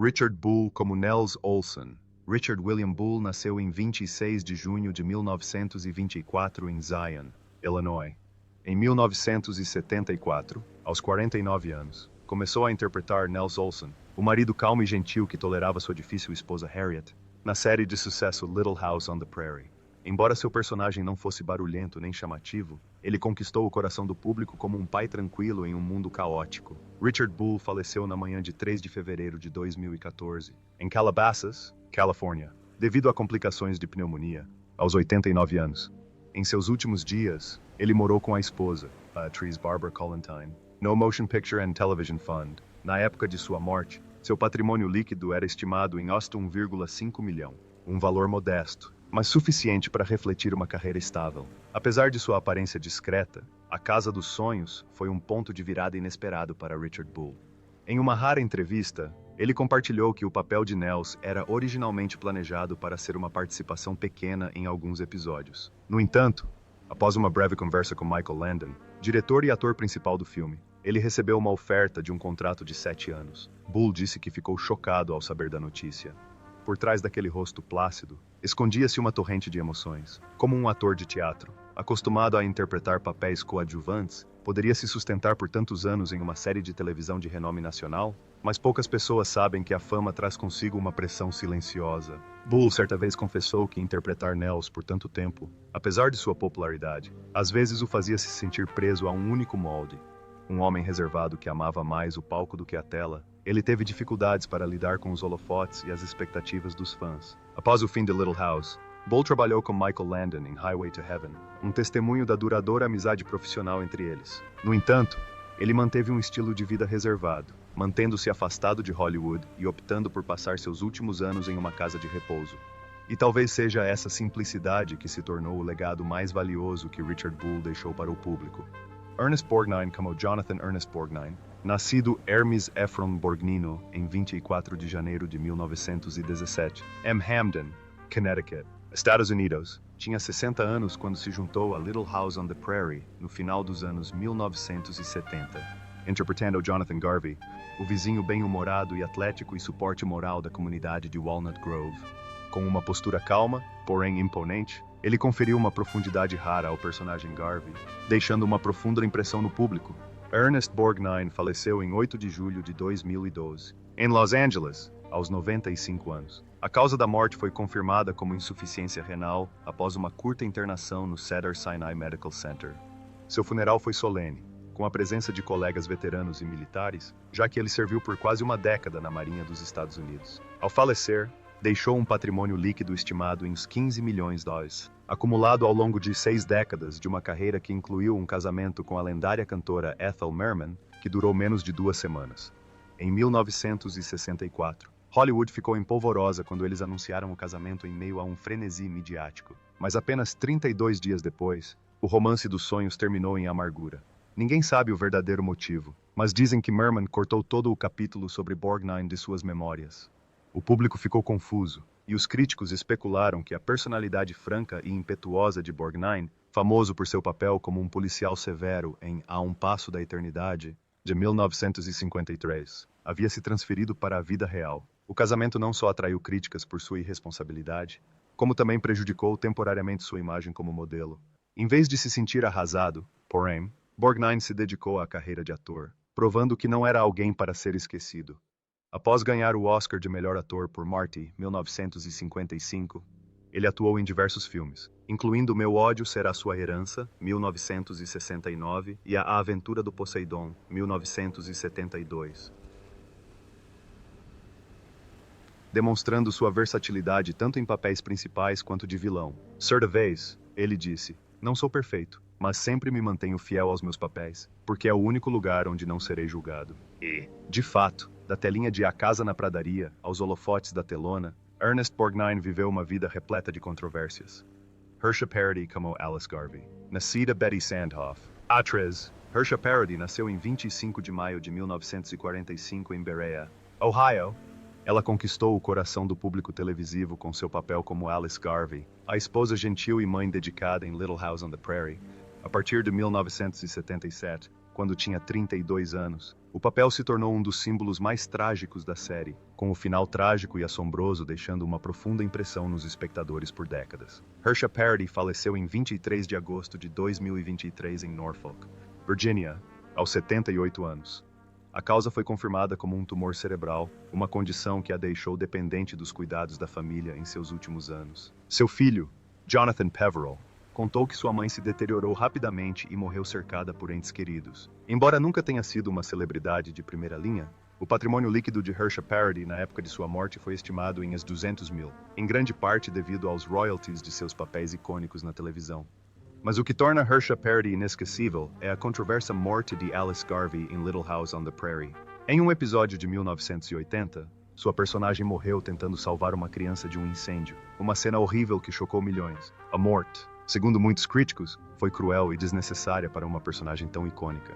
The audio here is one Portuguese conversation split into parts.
Richard Bull como Nels Olson. Richard William Bull nasceu em 26 de junho de 1924 em Zion, Illinois. Em 1974, aos 49 anos, começou a interpretar Nels Olson, o marido calmo e gentil que tolerava sua difícil esposa Harriet, na série de sucesso Little House on the Prairie. Embora seu personagem não fosse barulhento nem chamativo, ele conquistou o coração do público como um pai tranquilo em um mundo caótico. Richard Bull faleceu na manhã de 3 de fevereiro de 2014, em Calabasas, Califórnia, devido a complicações de pneumonia, aos 89 anos. Em seus últimos dias, ele morou com a esposa, a atriz Barbara Collentine, no Motion Picture and Television Fund. Na época de sua morte, seu patrimônio líquido era estimado em 1,5 milhão, um valor modesto, mas suficiente para refletir uma carreira estável. Apesar de sua aparência discreta, a Casa dos Sonhos foi um ponto de virada inesperado para Richard Bull. Em uma rara entrevista, ele compartilhou que o papel de Nels era originalmente planejado para ser uma participação pequena em alguns episódios. No entanto, após uma breve conversa com Michael Landon, diretor e ator principal do filme, ele recebeu uma oferta de um contrato de 7 anos. Bull disse que ficou chocado ao saber da notícia. Por trás daquele rosto plácido, escondia-se uma torrente de emoções. Como um ator de teatro, acostumado a interpretar papéis coadjuvantes, poderia se sustentar por tantos anos em uma série de televisão de renome nacional, mas poucas pessoas sabem que a fama traz consigo uma pressão silenciosa. Bull certa vez confessou que interpretar Nels por tanto tempo, apesar de sua popularidade, às vezes o fazia se sentir preso a um único molde. Um homem reservado que amava mais o palco do que a tela, ele teve dificuldades para lidar com os holofotes e as expectativas dos fãs. Após o fim de Little House, Bull trabalhou com Michael Landon em Highway to Heaven, um testemunho da duradoura amizade profissional entre eles. No entanto, ele manteve um estilo de vida reservado, mantendo-se afastado de Hollywood e optando por passar seus últimos anos em uma casa de repouso. E talvez seja essa simplicidade que se tornou o legado mais valioso que Richard Bull deixou para o público. Ernest Borgnine como Jonathan Ernest Borgnine, nascido Hermes Ephron Borgnino em 24 de janeiro de 1917, em Hamden, Connecticut, Estados Unidos, tinha 60 anos quando se juntou a Little House on the Prairie no final dos anos 1970, interpretando Jonathan Garvey, o vizinho bem-humorado e atlético e suporte moral da comunidade de Walnut Grove. Com uma postura calma, porém imponente, ele conferiu uma profundidade rara ao personagem Garvey, deixando uma profunda impressão no público. Ernest Borgnine faleceu em 8 de julho de 2012, em Los Angeles, aos 95 anos. A causa da morte foi confirmada como insuficiência renal após uma curta internação no Cedars-Sinai Medical Center. Seu funeral foi solene, com a presença de colegas veteranos e militares, já que ele serviu por quase uma década na Marinha dos Estados Unidos. Ao falecer, deixou um patrimônio líquido estimado em uns 15 milhões de dólares, acumulado ao longo de 6 décadas de uma carreira que incluiu um casamento com a lendária cantora Ethel Merman, que durou menos de 2 semanas. Em 1964, Hollywood ficou empolvorosa quando eles anunciaram o casamento em meio a um frenesi midiático. Mas apenas 32 dias depois, o romance dos sonhos terminou em amargura. Ninguém sabe o verdadeiro motivo, mas dizem que Merman cortou todo o capítulo sobre Borgnine de suas memórias. O público ficou confuso, e os críticos especularam que a personalidade franca e impetuosa de Borgnine, famoso por seu papel como um policial severo em A um Passo da Eternidade, de 1953, havia se transferido para a vida real. O casamento não só atraiu críticas por sua irresponsabilidade, como também prejudicou temporariamente sua imagem como modelo. Em vez de se sentir arrasado, porém, Borgnine se dedicou à carreira de ator, provando que não era alguém para ser esquecido. Após ganhar o Oscar de melhor ator por Marty, 1955, ele atuou em diversos filmes, incluindo Meu Ódio Será Sua Herança, 1969, e A Aventura do Poseidon, 1972. Demonstrando sua versatilidade tanto em papéis principais quanto de vilão. Certa vez, ele disse, "Não sou perfeito, mas sempre me mantenho fiel aos meus papéis, porque é o único lugar onde não serei julgado." E, de fato, da telinha de A Casa na Pradaria aos holofotes da telona, Ernest Borgnine viveu uma vida repleta de controvérsias. Hersha Parody como Alice Garvey. Nascida Betty Sandhoff. Atriz. Hersha Parody nasceu em 25 de maio de 1945 em Berea, Ohio. Ela conquistou o coração do público televisivo com seu papel como Alice Garvey, a esposa gentil e mãe dedicada em Little House on the Prairie. A partir de 1977, quando tinha 32 anos, O papel se tornou um dos símbolos mais trágicos da série, com o final trágico e assombroso deixando uma profunda impressão nos espectadores por décadas. Hersha Parody faleceu em 23 de agosto de 2023 em Norfolk, Virgínia, aos 78 anos. A causa foi confirmada como um tumor cerebral, uma condição que a deixou dependente dos cuidados da família em seus últimos anos. Seu filho, Jonathan Peverell, contou que sua mãe se deteriorou rapidamente e morreu cercada por entes queridos. Embora nunca tenha sido uma celebridade de primeira linha, o patrimônio líquido de Hersha Parody na época de sua morte foi estimado em $200 mil, em grande parte devido aos royalties de seus papéis icônicos na televisão. Mas o que torna Hersha Parody inesquecível é a controversa morte de Alice Garvey em Little House on the Prairie. Em um episódio de 1980, sua personagem morreu tentando salvar uma criança de um incêndio, uma cena horrível que chocou milhões. A morte, segundo muitos críticos, foi cruel e desnecessária para uma personagem tão icônica.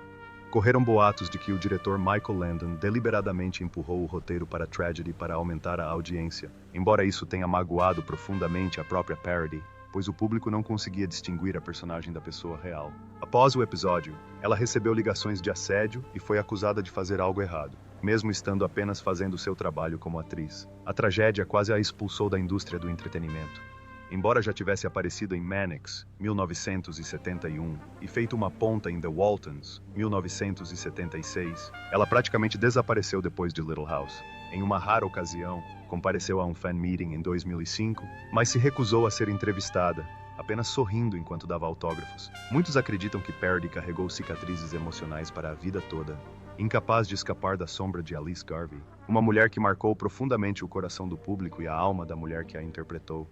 Correram boatos de que o diretor Michael Landon deliberadamente empurrou o roteiro para a tragedy para aumentar a audiência, embora isso tenha magoado profundamente a própria Parody, pois o público não conseguia distinguir a personagem da pessoa real. Após o episódio, ela recebeu ligações de assédio e foi acusada de fazer algo errado, mesmo estando apenas fazendo seu trabalho como atriz. A tragédia quase a expulsou da indústria do entretenimento. Embora já tivesse aparecido em Mannix, 1971, e feito uma ponta em The Waltons, 1976, ela praticamente desapareceu depois de Little House. Em uma rara ocasião, compareceu a um fan meeting em 2005, mas se recusou a ser entrevistada, apenas sorrindo enquanto dava autógrafos. Muitos acreditam que Parody carregou cicatrizes emocionais para a vida toda, incapaz de escapar da sombra de Alice Garvey, uma mulher que marcou profundamente o coração do público e a alma da mulher que a interpretou.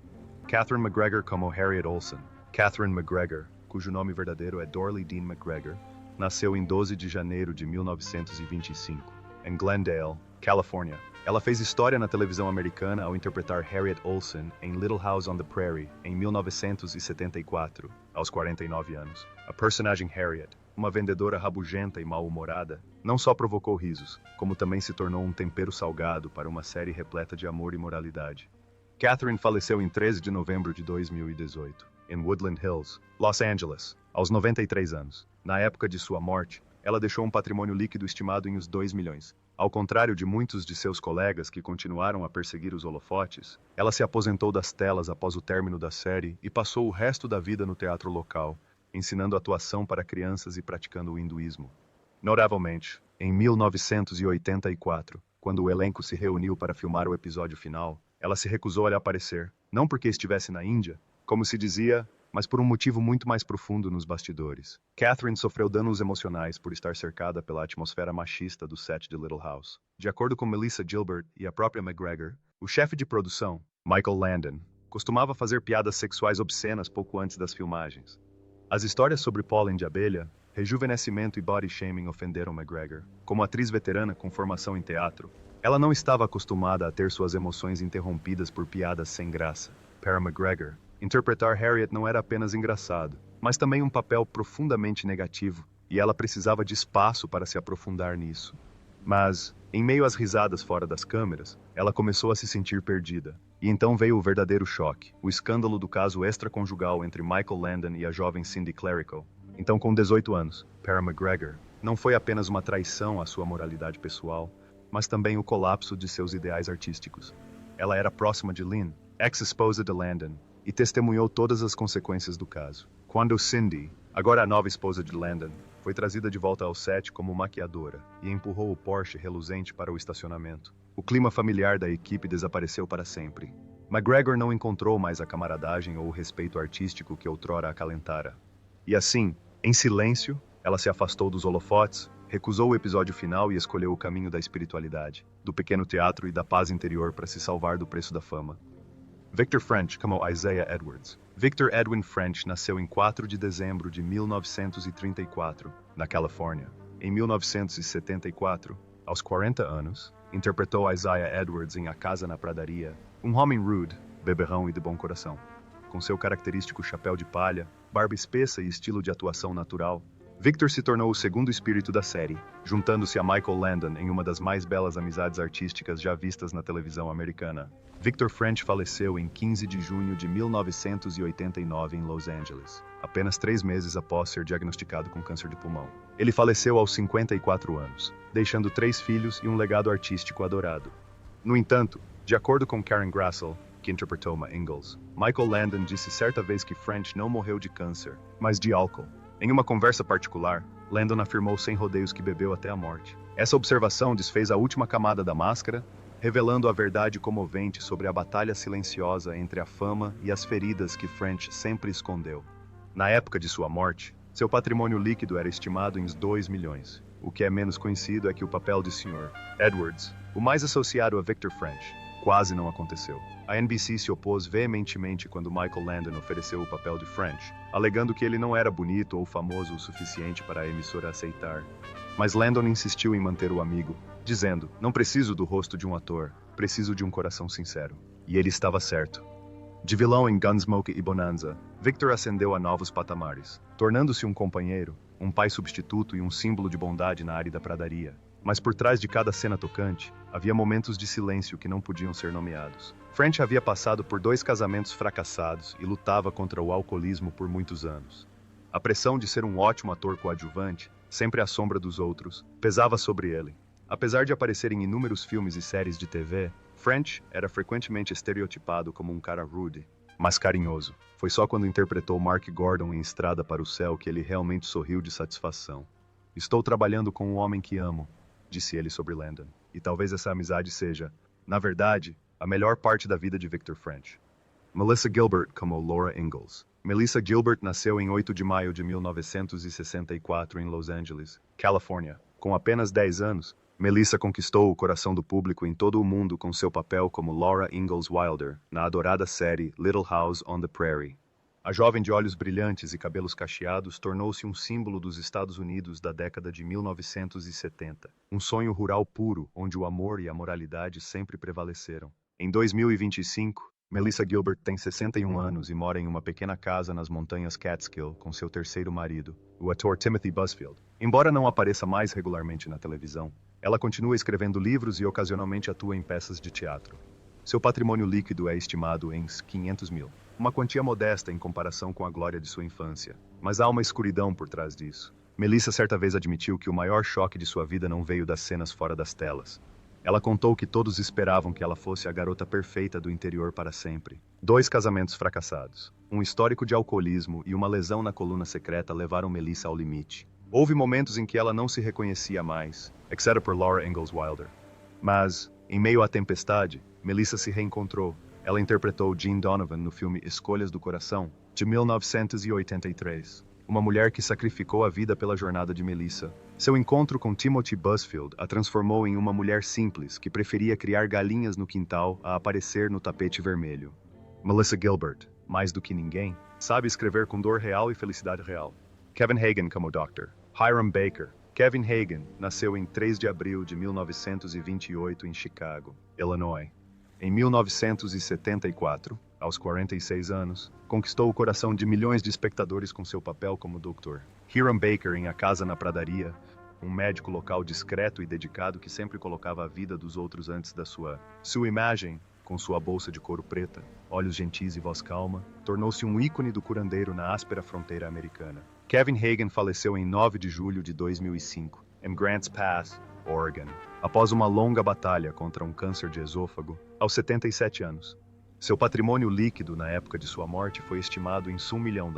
Catherine McGregor como Harriet Olsen. Catherine McGregor, cujo nome verdadeiro é Dorley Dean McGregor, nasceu em 12 de janeiro de 1925, em Glendale, Califórnia. Ela fez história na televisão americana ao interpretar Harriet Olsen em Little House on the Prairie, em 1974, aos 49 anos. A personagem Harriet, uma vendedora rabugenta e mal-humorada, não só provocou risos, como também se tornou um tempero salgado para uma série repleta de amor e moralidade. Catherine faleceu em 13 de novembro de 2018, em Woodland Hills, Los Angeles, aos 93 anos. Na época de sua morte, ela deixou um patrimônio líquido estimado em uns 2 milhões. Ao contrário de muitos de seus colegas que continuaram a perseguir os holofotes, ela se aposentou das telas após o término da série e passou o resto da vida no teatro local, ensinando atuação para crianças e praticando o hinduísmo. Notavelmente, em 1984, quando o elenco se reuniu para filmar o episódio final, ela se recusou a lhe aparecer, não porque estivesse na Índia, como se dizia, mas por um motivo muito mais profundo nos bastidores. Catherine sofreu danos emocionais por estar cercada pela atmosfera machista do set de Little House. De acordo com Melissa Gilbert e a própria McGregor, o chefe de produção, Michael Landon, costumava fazer piadas sexuais obscenas pouco antes das filmagens. As histórias sobre pólen de abelha, rejuvenescimento e body shaming ofenderam McGregor. Como atriz veterana com formação em teatro, ela não estava acostumada a ter suas emoções interrompidas por piadas sem graça. Para McGregor, interpretar Harriet não era apenas engraçado, mas também um papel profundamente negativo, e ela precisava de espaço para se aprofundar nisso. Mas, em meio às risadas fora das câmeras, ela começou a se sentir perdida. E então veio o verdadeiro choque, o escândalo do caso extraconjugal entre Michael Landon e a jovem Cindy Clerical. Então, com 18 anos, Para McGregor não foi apenas uma traição à sua moralidade pessoal, mas também o colapso de seus ideais artísticos. Ela era próxima de Lynn, ex-esposa de Landon, e testemunhou todas as consequências do caso. Quando Cindy, agora a nova esposa de Landon, foi trazida de volta ao set como maquiadora e empurrou o Porsche reluzente para o estacionamento, o clima familiar da equipe desapareceu para sempre. McGregor não encontrou mais a camaradagem ou o respeito artístico que outrora acalentara. E assim, em silêncio, ela se afastou dos holofotes, recusou o episódio final e escolheu o caminho da espiritualidade, do pequeno teatro e da paz interior para se salvar do preço da fama. Victor French como Isaiah Edwards. Victor Edwin French nasceu em 4 de dezembro de 1934, na Califórnia. Em 1974, aos 40 anos, interpretou Isaiah Edwards em A Casa na Pradaria, um homem rude, beberrão e de bom coração. Com seu característico chapéu de palha, barba espessa e estilo de atuação natural, Victor se tornou o segundo espírito da série, juntando-se a Michael Landon em uma das mais belas amizades artísticas já vistas na televisão americana. Victor French faleceu em 15 de junho de 1989 em Los Angeles, apenas 3 meses após ser diagnosticado com câncer de pulmão. Ele faleceu aos 54 anos, deixando 3 filhos e um legado artístico adorado. No entanto, de acordo com Karen Grassel, que interpretou Ma Ingalls, Michael Landon disse certa vez que French não morreu de câncer, mas de álcool. Em uma conversa particular, Landon afirmou sem rodeios que bebeu até a morte. Essa observação desfez a última camada da máscara, revelando a verdade comovente sobre a batalha silenciosa entre a fama e as feridas que French sempre escondeu. Na época de sua morte, seu patrimônio líquido era estimado em 2 milhões. O que é menos conhecido é que o papel de Sr. Edwards, o mais associado a Victor French, quase não aconteceu. A NBC se opôs veementemente quando Michael Landon ofereceu o papel de French, alegando que ele não era bonito ou famoso o suficiente para a emissora aceitar. Mas Landon insistiu em manter o amigo, dizendo: "Não preciso do rosto de um ator, preciso de um coração sincero." E ele estava certo. De vilão em Gunsmoke e Bonanza, Victor ascendeu a novos patamares, tornando-se um companheiro, um pai substituto e um símbolo de bondade na árida pradaria. Mas por trás de cada cena tocante, havia momentos de silêncio que não podiam ser nomeados. French havia passado por 2 casamentos fracassados e lutava contra o alcoolismo por muitos anos. A pressão de ser um ótimo ator coadjuvante, sempre à sombra dos outros, pesava sobre ele. Apesar de aparecer em inúmeros filmes e séries de TV, French era frequentemente estereotipado como um cara rude, mas carinhoso. Foi só quando interpretou Mark Gordon em Estrada para o Céu que ele realmente sorriu de satisfação. "Estou trabalhando com um homem que amo", disse ele sobre Landon. E talvez essa amizade seja, na verdade, a melhor parte da vida de Victor French. Melissa Gilbert como Laura Ingalls. Melissa Gilbert nasceu em 8 de maio de 1964 em Los Angeles, Califórnia. Com apenas 10 anos, Melissa conquistou o coração do público em todo o mundo com seu papel como Laura Ingalls Wilder, na adorada série Little House on the Prairie. A jovem de olhos brilhantes e cabelos cacheados tornou-se um símbolo dos Estados Unidos da década de 1970. Um sonho rural puro, onde o amor e a moralidade sempre prevaleceram. Em 2025, Melissa Gilbert tem 61 anos e mora em uma pequena casa nas montanhas Catskill com seu terceiro marido, o ator Timothy Busfield. Embora não apareça mais regularmente na televisão, ela continua escrevendo livros e ocasionalmente atua em peças de teatro. Seu patrimônio líquido é estimado em 500 mil. Uma quantia modesta em comparação com a glória de sua infância. Mas há uma escuridão por trás disso. Melissa certa vez admitiu que o maior choque de sua vida não veio das cenas fora das telas. Ela contou que todos esperavam que ela fosse a garota perfeita do interior para sempre. 2 casamentos fracassados, um histórico de alcoolismo e uma lesão na coluna secreta levaram Melissa ao limite. Houve momentos em que ela não se reconhecia mais, exceto por Laura Ingalls Wilder. Mas, em meio à tempestade, Melissa se reencontrou. Ela interpretou Jean Donovan no filme Escolhas do Coração, de 1983. Uma mulher que sacrificou a vida pela jornada de Melissa. Seu encontro com Timothy Busfield a transformou em uma mulher simples que preferia criar galinhas no quintal a aparecer no tapete vermelho. Melissa Gilbert, mais do que ninguém, sabe escrever com dor real e felicidade real. Kevin Hagen como Dr. Hiram Baker. Kevin Hagen nasceu em 3 de abril de 1928 em Chicago, Illinois. Em 1974, aos 46 anos, conquistou o coração de milhões de espectadores com seu papel como Dr. Hiram Baker em A Casa na Pradaria, um médico local discreto e dedicado que sempre colocava a vida dos outros antes da sua. Sua imagem, com sua bolsa de couro preta, olhos gentis e voz calma, tornou-se um ícone do curandeiro na áspera fronteira americana. Kevin Hagen faleceu em 9 de julho de 2005, em Grants Pass, Oregon, após uma longa batalha contra um câncer de esôfago, aos 77 anos. Seu patrimônio líquido na época de sua morte foi estimado em $1 milhão,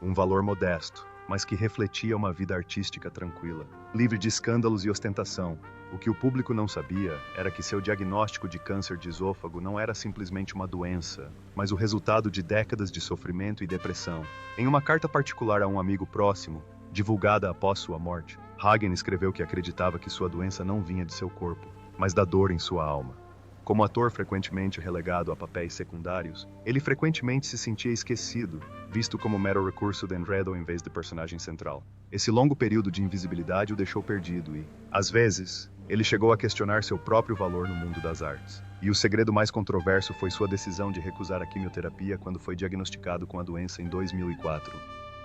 um valor modesto, mas que refletia uma vida artística tranquila, livre de escândalos e ostentação. O que o público não sabia era que seu diagnóstico de câncer de esôfago não era simplesmente uma doença, mas o resultado de décadas de sofrimento e depressão. Em uma carta particular a um amigo próximo, divulgada após sua morte, Hagen escreveu que acreditava que sua doença não vinha de seu corpo, mas da dor em sua alma. Como ator frequentemente relegado a papéis secundários, ele frequentemente se sentia esquecido, visto como mero recurso de enredo em vez de personagem central. Esse longo período de invisibilidade o deixou perdido e, às vezes, ele chegou a questionar seu próprio valor no mundo das artes. E o segredo mais controverso foi sua decisão de recusar a quimioterapia quando foi diagnosticado com a doença em 2004.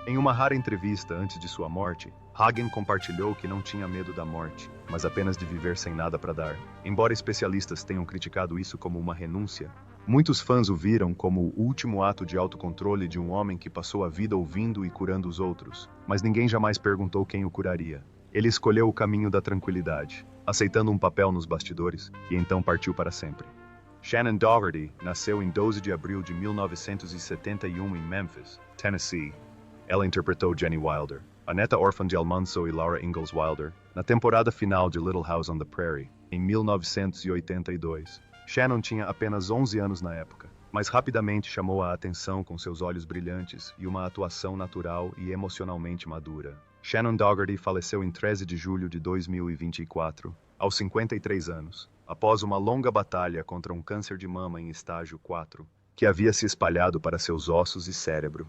Em uma rara entrevista antes de sua morte, Hagen compartilhou que não tinha medo da morte, mas apenas de viver sem nada para dar. Embora especialistas tenham criticado isso como uma renúncia, muitos fãs o viram como o último ato de autocontrole de um homem que passou a vida ouvindo e curando os outros, mas ninguém jamais perguntou quem o curaria. Ele escolheu o caminho da tranquilidade, aceitando um papel nos bastidores, e então partiu para sempre. Shannon Doherty nasceu em 12 de abril de 1971 em Memphis, Tennessee. Ela interpretou Jenny Wilder, a neta órfã de Almanzo e Laura Ingalls Wilder, na temporada final de Little House on the Prairie, em 1982. Shannon tinha apenas 11 anos na época, mas rapidamente chamou a atenção com seus olhos brilhantes e uma atuação natural e emocionalmente madura. Shannon Doherty faleceu em 13 de julho de 2024, aos 53 anos, após uma longa batalha contra um câncer de mama em estágio 4, que havia se espalhado para seus ossos e cérebro.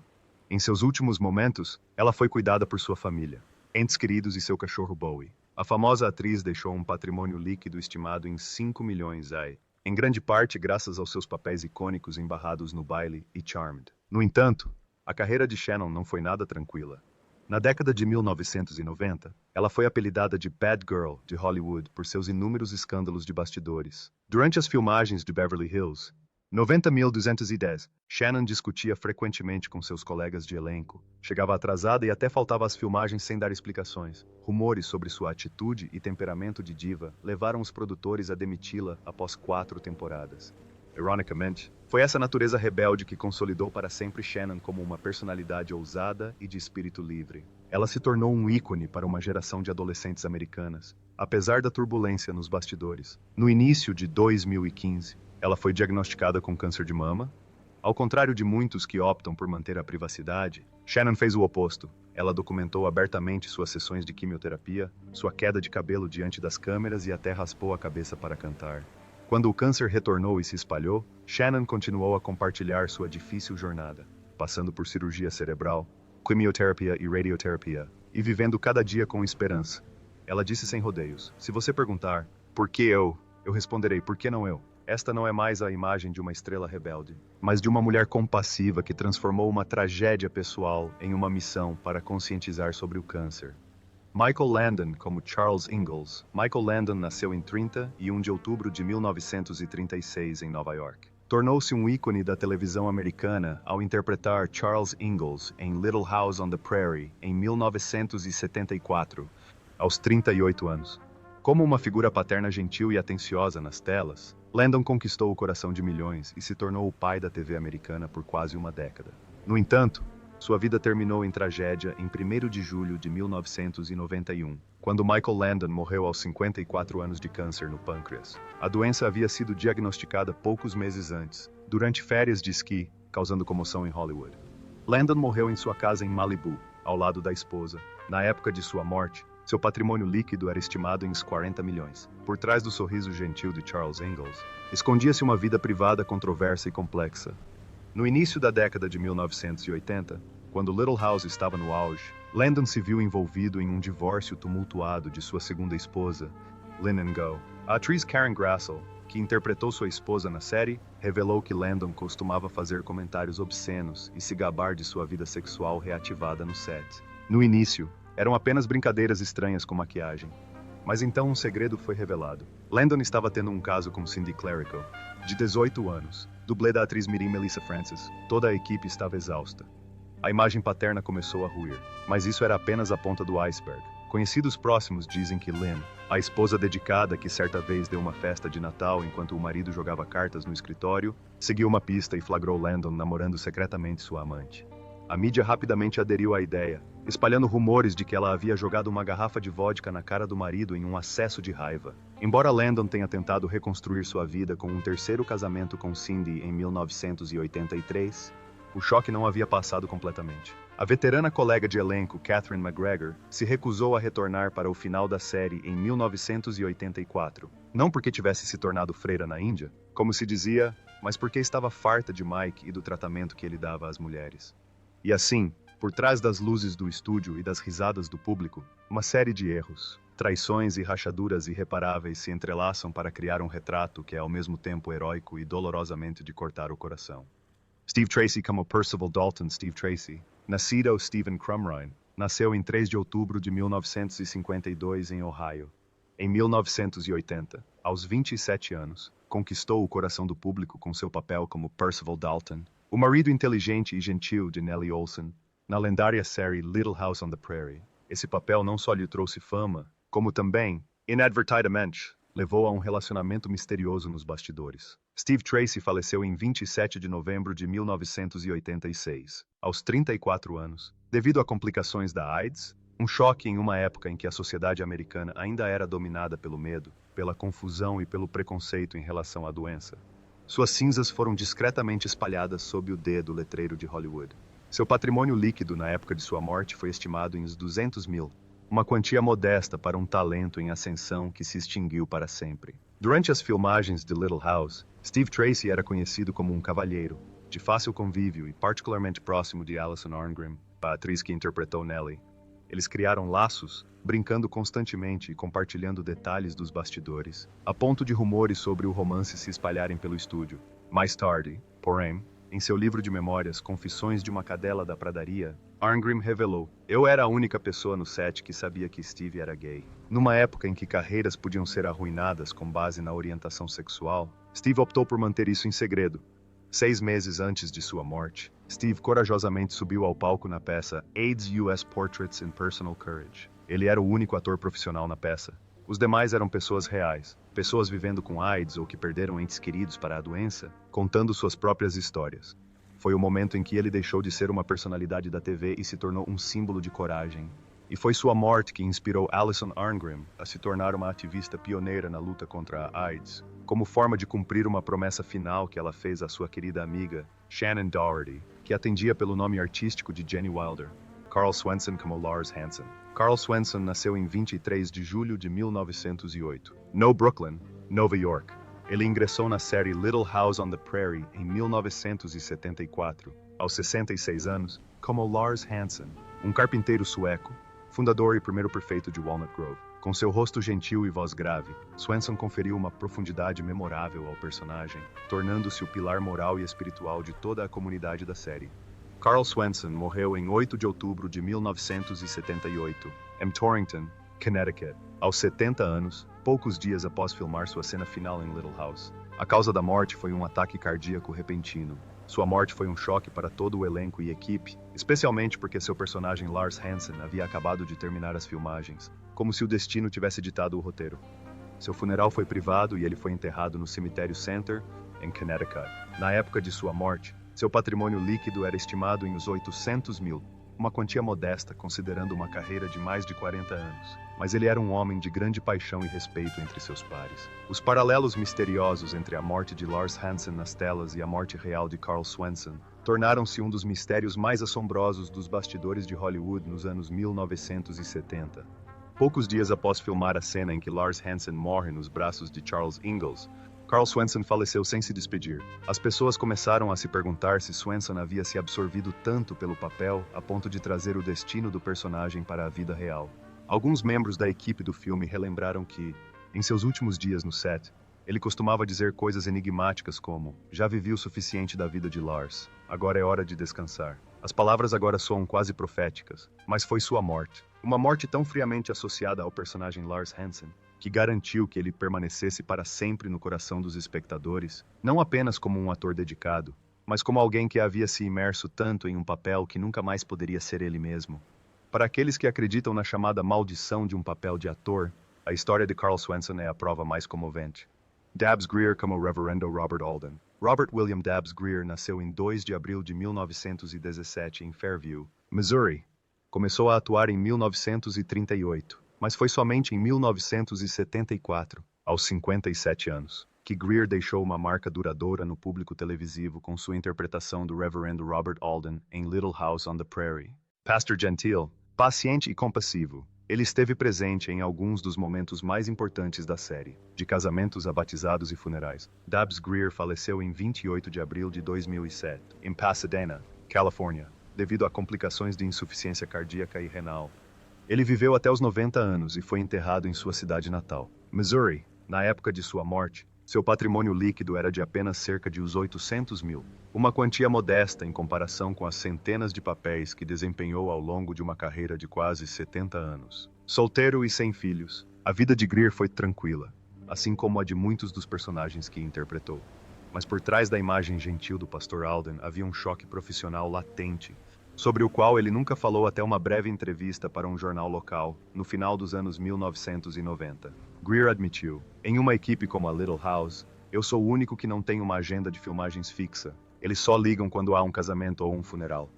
Em seus últimos momentos, ela foi cuidada por sua família, entes queridos e seu cachorro Bowie. A famosa atriz deixou um patrimônio líquido estimado em 5 milhões AI, em grande parte graças aos seus papéis icônicos embarrados no Baile e Charmed. No entanto, a carreira de Shannon não foi nada tranquila. Na década de 1990, ela foi apelidada de Bad Girl de Hollywood por seus inúmeros escândalos de bastidores. Durante as filmagens de Beverly Hills 90.210, Shannon discutia frequentemente com seus colegas de elenco, chegava atrasada e até faltava às filmagens sem dar explicações. Rumores sobre sua atitude e temperamento de diva levaram os produtores a demiti-la após 4 temporadas. Ironicamente, foi essa natureza rebelde que consolidou para sempre Shannon como uma personalidade ousada e de espírito livre. Ela se tornou um ícone para uma geração de adolescentes americanas, apesar da turbulência nos bastidores. No início de 2015, ela foi diagnosticada com câncer de mama. Ao contrário de muitos que optam por manter a privacidade, Shannon fez o oposto. Ela documentou abertamente suas sessões de quimioterapia, sua queda de cabelo diante das câmeras e até raspou a cabeça para cantar. Quando o câncer retornou e se espalhou, Shannon continuou a compartilhar sua difícil jornada, passando por cirurgia cerebral, quimioterapia e radioterapia, e vivendo cada dia com esperança. Ela disse sem rodeios: "Se você perguntar, por que eu responderei, por que não eu?" Esta não é mais a imagem de uma estrela rebelde, mas de uma mulher compassiva que transformou uma tragédia pessoal em uma missão para conscientizar sobre o câncer. Michael Landon como Charles Ingalls. Michael Landon nasceu em 31 de outubro de 1936 em Nova York. Tornou-se um ícone da televisão americana ao interpretar Charles Ingalls em Little House on the Prairie em 1974, aos 38 anos. Como uma figura paterna gentil e atenciosa nas telas, Landon conquistou o coração de milhões e se tornou o pai da TV americana por quase uma década. No entanto, sua vida terminou em tragédia em 1º de julho de 1991, quando Michael Landon morreu aos 54 anos de câncer no pâncreas. A doença havia sido diagnosticada poucos meses antes, durante férias de esqui, causando comoção em Hollywood. Landon morreu em sua casa em Malibu, ao lado da esposa. Na época de sua morte, seu patrimônio líquido era estimado em 40 milhões. Por trás do sorriso gentil de Charles Ingalls, escondia-se uma vida privada controversa e complexa. No início da década de 1980, quando Little House estava no auge, Landon se viu envolvido em um divórcio tumultuado de sua segunda esposa, Lynn Go. A atriz Karen Grassel, que interpretou sua esposa na série, revelou que Landon costumava fazer comentários obscenos e se gabar de sua vida sexual reativada no set. No início, eram apenas brincadeiras estranhas com maquiagem. Mas então um segredo foi revelado. Landon estava tendo um caso com Cindy Clerico, de 18 anos, dublê da atriz mirim Melissa Francis. Toda a equipe estava exausta. A imagem paterna começou a ruir, mas isso era apenas a ponta do iceberg. Conhecidos próximos dizem que Lynn, a esposa dedicada que certa vez deu uma festa de Natal enquanto o marido jogava cartas no escritório, seguiu uma pista e flagrou Landon namorando secretamente sua amante. A mídia rapidamente aderiu à ideia, espalhando rumores de que ela havia jogado uma garrafa de vodka na cara do marido em um acesso de raiva. Embora Landon tenha tentado reconstruir sua vida com um terceiro casamento com Cindy em 1983, o choque não havia passado completamente. A veterana colega de elenco Catherine McGregor se recusou a retornar para o final da série em 1984, não porque tivesse se tornado freira na Índia, como se dizia, mas porque estava farta de Mike e do tratamento que ele dava às mulheres. E assim, por trás das luzes do estúdio e das risadas do público, uma série de erros, traições e rachaduras irreparáveis se entrelaçam para criar um retrato que é ao mesmo tempo heróico e dolorosamente de cortar o coração. Steve Tracy como Percival Dalton. Steve Tracy Nascido Stephen Crumrine, nasceu em 3 de outubro de 1952 em Ohio. Em 1980, aos 27 anos, conquistou o coração do público com seu papel como Percival Dalton, o marido inteligente e gentil de Nellie Olson, na lendária série Little House on the Prairie. Esse papel não só lhe trouxe fama, como também, inadvertidamente, levou a um relacionamento misterioso nos bastidores. Steve Tracy faleceu em 27 de novembro de 1986, aos 34 anos, devido a complicações da AIDS, um choque em uma época em que a sociedade americana ainda era dominada pelo medo, pela confusão e pelo preconceito em relação à doença. Suas cinzas foram discretamente espalhadas sob o dedo letreiro de Hollywood. Seu patrimônio líquido na época de sua morte foi estimado em uns 200 mil, uma quantia modesta para um talento em ascensão que se extinguiu para sempre. Durante as filmagens de Little House, Steve Tracy era conhecido como um cavalheiro, de fácil convívio e particularmente próximo de Alison Arngrim, a atriz que interpretou Nellie. Eles criaram laços, brincando constantemente e compartilhando detalhes dos bastidores, a ponto de rumores sobre o romance se espalharem pelo estúdio. Mais tarde, porém, em seu livro de memórias Confissões de uma Cadela da Pradaria, Arngrim revelou: "Eu era a única pessoa no set que sabia que Steve era gay." Numa época em que carreiras podiam ser arruinadas com base na orientação sexual, Steve optou por manter isso em segredo. 6 meses antes de sua morte, Steve corajosamente subiu ao palco na peça AIDS US Portraits in Personal Courage. Ele era o único ator profissional na peça. Os demais eram pessoas reais, pessoas vivendo com AIDS ou que perderam entes queridos para a doença, contando suas próprias histórias. Foi o momento em que ele deixou de ser uma personalidade da TV e se tornou um símbolo de coragem. E foi sua morte que inspirou Alison Arngrim a se tornar uma ativista pioneira na luta contra a AIDS, como forma de cumprir uma promessa final que ela fez à sua querida amiga, Shannon Doherty, que atendia pelo nome artístico de Jenny Wilder. Carl Swenson como Lars Hansen. Carl Swenson nasceu em 23 de julho de 1908, no Brooklyn, Nova York. Ele ingressou na série Little House on the Prairie em 1974, aos 66 anos, como Lars Hansen, um carpinteiro sueco, fundador e primeiro prefeito de Walnut Grove. Com seu rosto gentil e voz grave, Swenson conferiu uma profundidade memorável ao personagem, tornando-se o pilar moral e espiritual de toda a comunidade da série. Carl Swenson morreu em 8 de outubro de 1978, em Torrington, Connecticut, aos 70 anos, poucos dias após filmar sua cena final em Little House. A causa da morte foi um ataque cardíaco repentino. Sua morte foi um choque para todo o elenco e equipe, especialmente porque seu personagem Lars Hansen havia acabado de terminar as filmagens, como se o destino tivesse ditado o roteiro. Seu funeral foi privado e ele foi enterrado no cemitério Center, em Connecticut. Na época de sua morte, seu patrimônio líquido era estimado em uns 800 mil, uma quantia modesta considerando uma carreira de mais de 40 anos. Mas ele era um homem de grande paixão e respeito entre seus pares. Os paralelos misteriosos entre a morte de Lars Hansen nas telas e a morte real de Carl Swenson tornaram-se um dos mistérios mais assombrosos dos bastidores de Hollywood nos anos 1970. Poucos dias após filmar a cena em que Lars Hansen morre nos braços de Charles Ingalls, Carl Swenson faleceu sem se despedir. As pessoas começaram a se perguntar se Swenson havia se absorvido tanto pelo papel a ponto de trazer o destino do personagem para a vida real. Alguns membros da equipe do filme relembraram que, em seus últimos dias no set, ele costumava dizer coisas enigmáticas como: "Já vivi o suficiente da vida de Lars, agora é hora de descansar." As palavras agora soam quase proféticas, mas foi sua morte. Uma morte tão friamente associada ao personagem Lars Hansen, que garantiu que ele permanecesse para sempre no coração dos espectadores, não apenas como um ator dedicado, mas como alguém que havia se imerso tanto em um papel que nunca mais poderia ser ele mesmo. Para aqueles que acreditam na chamada maldição de um papel de ator, a história de Carl Swenson é a prova mais comovente. Dabbs Greer como Reverendo Robert Alden. Robert William Dabbs Greer nasceu em 2 de abril de 1917 em Fairview, Missouri. Começou a atuar em 1938, mas foi somente em 1974, aos 57 anos, que Greer deixou uma marca duradoura no público televisivo com sua interpretação do Reverendo Robert Alden em Little House on the Prairie. Pastor gentil, paciente e compassivo, ele esteve presente em alguns dos momentos mais importantes da série, de casamentos a batizados e funerais. Dabbs Greer faleceu em 28 de abril de 2007, em Pasadena, Califórnia, devido a complicações de insuficiência cardíaca e renal. Ele viveu até os 90 anos e foi enterrado em sua cidade natal, Missouri. Na época de sua morte, Seu patrimônio líquido era de apenas cerca de os 800 mil, uma quantia modesta em comparação com as centenas de papéis que desempenhou ao longo de uma carreira de quase 70 anos. Solteiro e sem filhos, a vida de Greer foi tranquila, assim como a de muitos dos personagens que interpretou. Mas por trás da imagem gentil do Pastor Alden havia um choque profissional latente, sobre o qual ele nunca falou até uma breve entrevista para um jornal local, no final dos anos 1990. Greer admitiu: "Em uma equipe como a Little House, eu sou o único que não tem uma agenda de filmagens fixa. Eles só ligam quando há um casamento ou um funeral."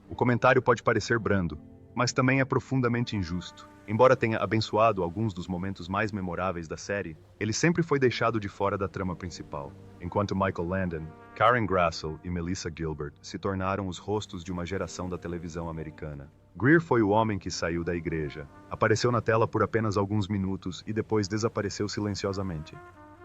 O comentário pode parecer brando, mas também é profundamente injusto. Embora tenha abençoado alguns dos momentos mais memoráveis da série, ele sempre foi deixado de fora da trama principal, enquanto Michael Landon, Karen Grassel e Melissa Gilbert se tornaram os rostos de uma geração da televisão americana. Greer foi o homem que saiu da igreja, apareceu na tela por apenas alguns minutos e depois desapareceu silenciosamente.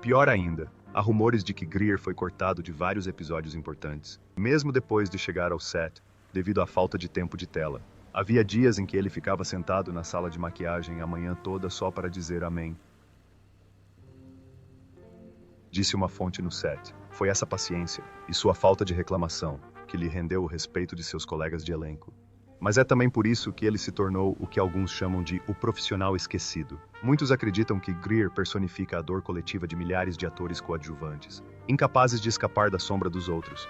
Pior ainda, há rumores de que Greer foi cortado de vários episódios importantes, mesmo depois de chegar ao set, devido à falta de tempo de tela. Havia dias em que ele ficava sentado na sala de maquiagem a manhã toda só para dizer amém. Disse uma fonte no set. Foi essa paciência e sua falta de reclamação que lhe rendeu o respeito de seus colegas de elenco. Mas é também por isso que ele se tornou o que alguns chamam de o profissional esquecido. Muitos acreditam que Greer personifica a dor coletiva de milhares de atores coadjuvantes, incapazes de escapar da sombra dos outros,